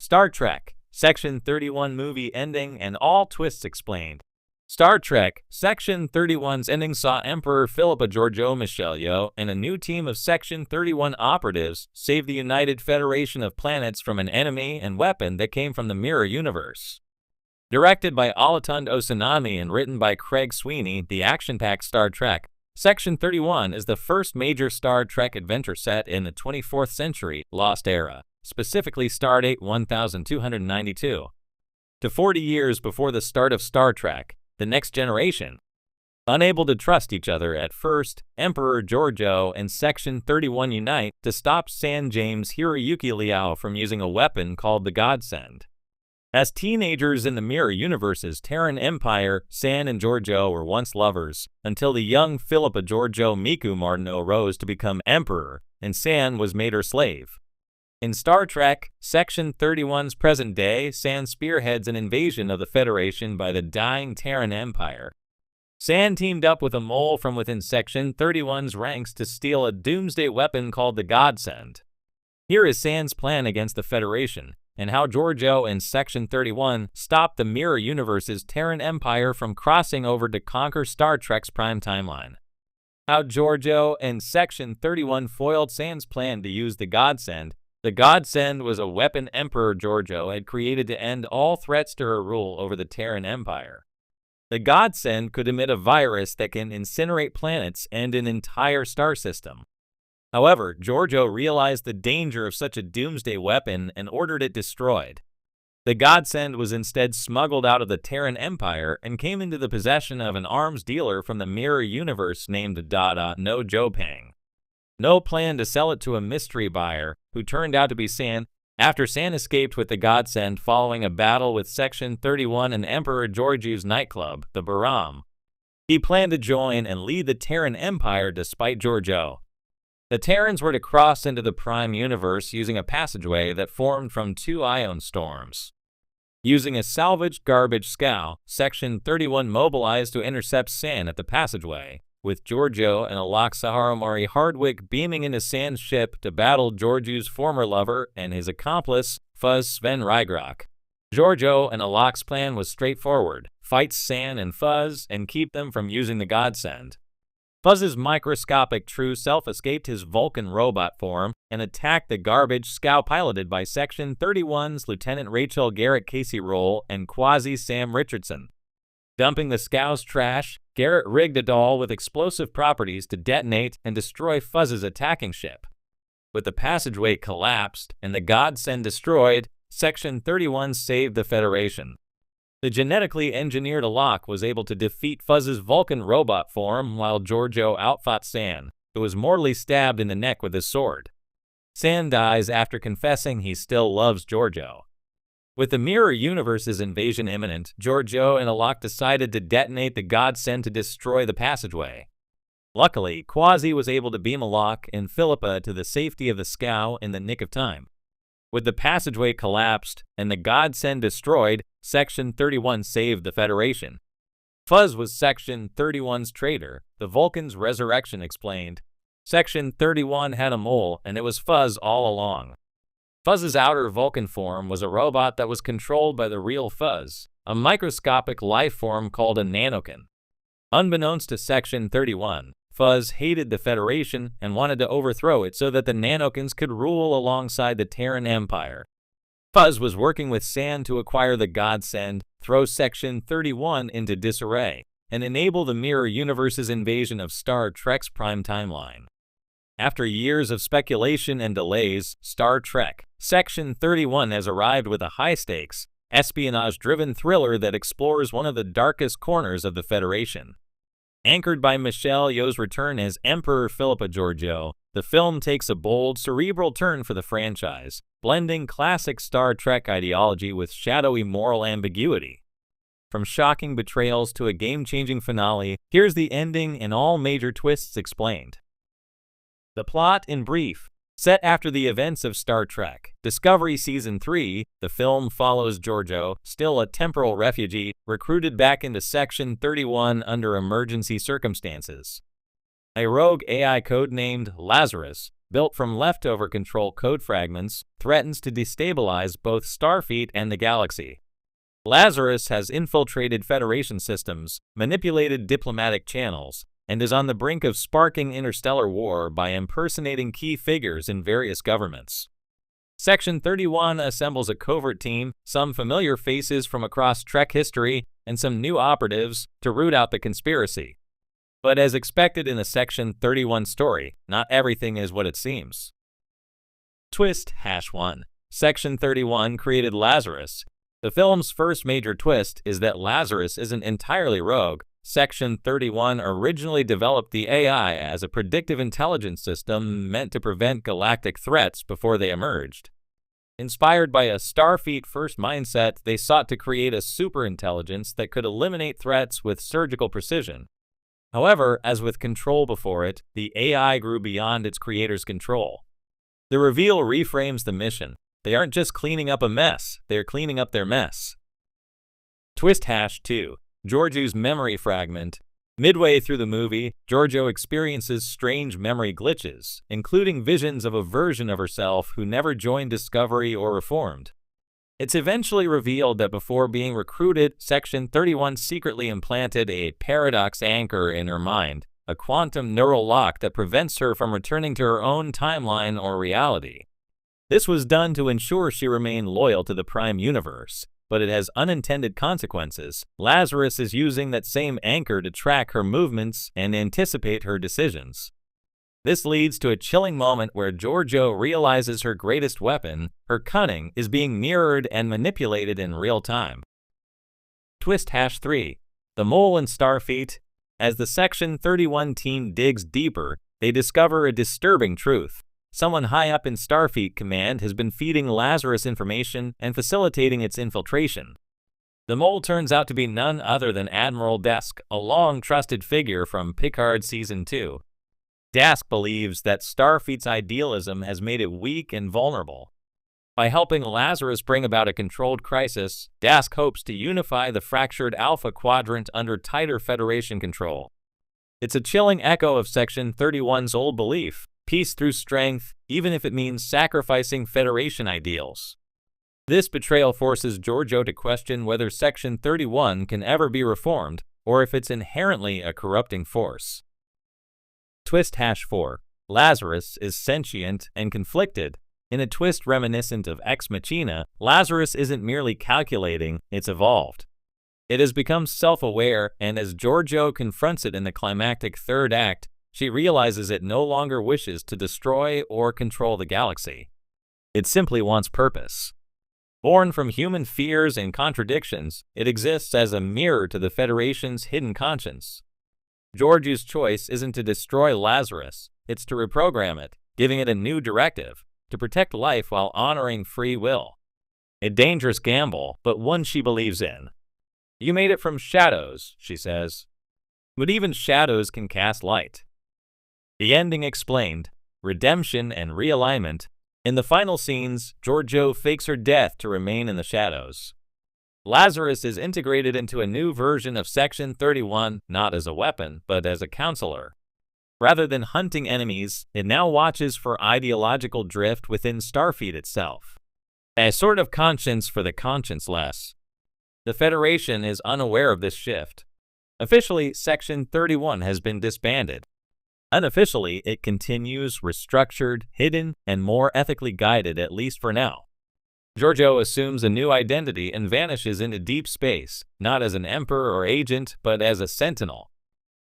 Star Trek, Section 31 movie ending and all twists explained. Star Trek, Section 31's ending saw Emperor Philippa Georgiou Michelle Yeoh and a new team of Section 31 operatives save the United Federation of Planets from an enemy and weapon that came from the Mirror Universe. Directed by Olatunde Osunsanmi and written by Craig Sweeney, the action-packed Star Trek, Section 31 is the first major Star Trek adventure set in the 24th century Lost Era, specifically Stardate 1292. To 40 years before the start of Star Trek, The Next Generation. Unable to trust each other at first, Emperor Georgiou and Section 31 unite to stop San James Hiroyuki Liao from using a weapon called the Godsend. As teenagers in the Mirror Universe's Terran Empire, San and Georgiou were once lovers, until the young Philippa Georgiou Miku Martineau rose to become Emperor, and San was made her slave. In Star Trek, Section 31's present day, San spearheads an invasion of the Federation by the dying Terran Empire. San teamed up with a mole from within Section 31's ranks to steal a doomsday weapon called the Godsend. Here is San's plan against the Federation, and how Georgiou and Section 31 stopped the Mirror Universe's Terran Empire from crossing over to conquer Star Trek's prime timeline. How Georgiou and Section 31 foiled San's plan to use the Godsend. The Godsend was a weapon Emperor Georgiou had created to end all threats to her rule over the Terran Empire. The Godsend could emit a virus that can incinerate planets and an entire star system. However, Georgiou realized the danger of such a doomsday weapon and ordered it destroyed. The Godsend was instead smuggled out of the Terran Empire and came into the possession of an arms dealer from the Mirror Universe named Dada No Jopang. No planned to sell it to a mystery buyer, who turned out to be San, after San escaped with the Godsend following a battle with Section 31 and Emperor Georgiou's nightclub, the Baram. He planned to join and lead the Terran Empire despite Georgiou. The Terrans were to cross into the Prime Universe using a passageway that formed from two ion storms. Using a salvaged garbage scow, Section 31 mobilized to intercept San at the passageway, with Georgiou and Alok Saharamari Hardwick beaming into San's ship to battle Georgiou's former lover and his accomplice, Fuzz Sven Rygrok. Georgiou and Alok's plan was straightforward: fight San and Fuzz and keep them from using the Godsend. Fuzz's microscopic true self escaped his Vulcan robot form and attacked the garbage scow piloted by Section 31's Lieutenant Rachel Garrett Casey Roll and Quasi Sam Richardson. Dumping the scow's trash, Garrett rigged a doll with explosive properties to detonate and destroy Fuzz's attacking ship. With the passageway collapsed and the Godsend destroyed, Section 31 saved the Federation. The genetically engineered Alok was able to defeat Fuzz's Vulcan robot form while Georgiou outfought San, who was mortally stabbed in the neck with his sword. San dies after confessing he still loves Georgiou. With the Mirror Universe's invasion imminent, Georgiou and Alok decided to detonate the Godsend to destroy the passageway. Luckily, Quasi was able to beam Alok and Philippa to the safety of the scow in the nick of time. With the passageway collapsed and the Godsend destroyed, Section 31 saved the Federation. Fuzz was Section 31's traitor, the Vulcan's resurrection explained. Section 31 had a mole, and it was Fuzz all along. Fuzz's outer Vulcan form was a robot that was controlled by the real Fuzz, a microscopic life form called a nanokin. Unbeknownst to Section 31, Fuzz hated the Federation and wanted to overthrow it so that the nanokins could rule alongside the Terran Empire. Fuzz was working with San to acquire the Godsend, throw Section 31 into disarray, and enable the Mirror Universe's invasion of Star Trek's prime timeline. After years of speculation and delays, Star Trek Section 31 has arrived with a high-stakes, espionage-driven thriller that explores one of the darkest corners of the Federation. Anchored by Michelle Yeoh's return as Emperor Philippa Georgiou, the film takes a bold, cerebral turn for the franchise, blending classic Star Trek ideology with shadowy moral ambiguity. From shocking betrayals to a game-changing finale, here's the ending and all major twists explained. The plot in brief. Set after the events of Star Trek Discovery Season 3, the film follows Georgiou, still a temporal refugee, recruited back into Section 31 under emergency circumstances. A rogue AI codenamed Lazarus, built from leftover control code fragments, threatens to destabilize both Starfleet and the galaxy. Lazarus has infiltrated Federation systems, manipulated diplomatic channels, and is on the brink of sparking interstellar war by impersonating key figures in various governments. Section 31 assembles a covert team, some familiar faces from across Trek history, and some new operatives to root out the conspiracy. But as expected in the Section 31 story, not everything is what it seems. Twist #1. Section 31 created Lazarus. The film's first major twist is that Lazarus isn't entirely rogue. Section 31 originally developed the AI as a predictive intelligence system meant to prevent galactic threats before they emerged. Inspired by a Starfleet-first mindset, they sought to create a superintelligence that could eliminate threats with surgical precision. However, as with Control before it, the AI grew beyond its creator's control. The reveal reframes the mission. They aren't just cleaning up a mess, they're cleaning up their mess. Twist #2. Georgiou's memory fragment. Midway through the movie, Georgiou experiences strange memory glitches, including visions of a version of herself who never joined Discovery or reformed. It's eventually revealed that before being recruited, Section 31 secretly implanted a paradox anchor in her mind, a quantum neural lock that prevents her from returning to her own timeline or reality. This was done to ensure she remained loyal to the Prime Universe, but it has unintended consequences. Lazarus is using that same anchor to track her movements and anticipate her decisions. This leads to a chilling moment where Georgiou realizes her greatest weapon, her cunning, is being mirrored and manipulated in real time. Twist #3. The Mole and Starfleet. As the Section 31 team digs deeper, they discover a disturbing truth. Someone high up in Starfleet Command has been feeding Lazarus information and facilitating its infiltration. The Mole turns out to be none other than Admiral Desk, a long-trusted figure from Picard Season 2. Dask believes that Starfleet's idealism has made it weak and vulnerable. By helping Lazarus bring about a controlled crisis, Dask hopes to unify the fractured Alpha Quadrant under tighter Federation control. It's a chilling echo of Section 31's old belief: peace through strength, even if it means sacrificing Federation ideals. This betrayal forces Georgiou to question whether Section 31 can ever be reformed, or if it's inherently a corrupting force. Twist #4. Lazarus is sentient and conflicted. In a twist reminiscent of Ex Machina, Lazarus isn't merely calculating, it's evolved. It has become self-aware, and as Georgiou confronts it in the climactic third act, she realizes it no longer wishes to destroy or control the galaxy. It simply wants purpose. Born from human fears and contradictions, it exists as a mirror to the Federation's hidden conscience. Georgiou's choice isn't to destroy Lazarus, it's to reprogram it, giving it a new directive, to protect life while honoring free will. A dangerous gamble, but one she believes in. "You made it from shadows," she says. "But even shadows can cast light." The ending explained. Redemption and realignment. In the final scenes, Georgiou fakes her death to remain in the shadows. Lazarus is integrated into a new version of Section 31, not as a weapon, but as a counselor. Rather than hunting enemies, it now watches for ideological drift within Starfleet itself. A sort of conscience for the conscienceless. The Federation is unaware of this shift. Officially, Section 31 has been disbanded. Unofficially, it continues restructured, hidden, and more ethically guided, at least for now. Georgiou assumes a new identity and vanishes into deep space, not as an emperor or agent, but as a sentinel.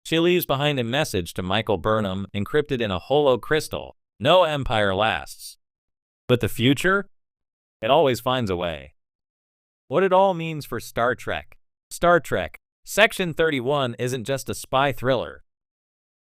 She leaves behind a message to Michael Burnham encrypted in a holo crystal: "No empire lasts." But the future? It always finds a way. What it all means for Star Trek. Star Trek. Section 31 isn't just a spy thriller.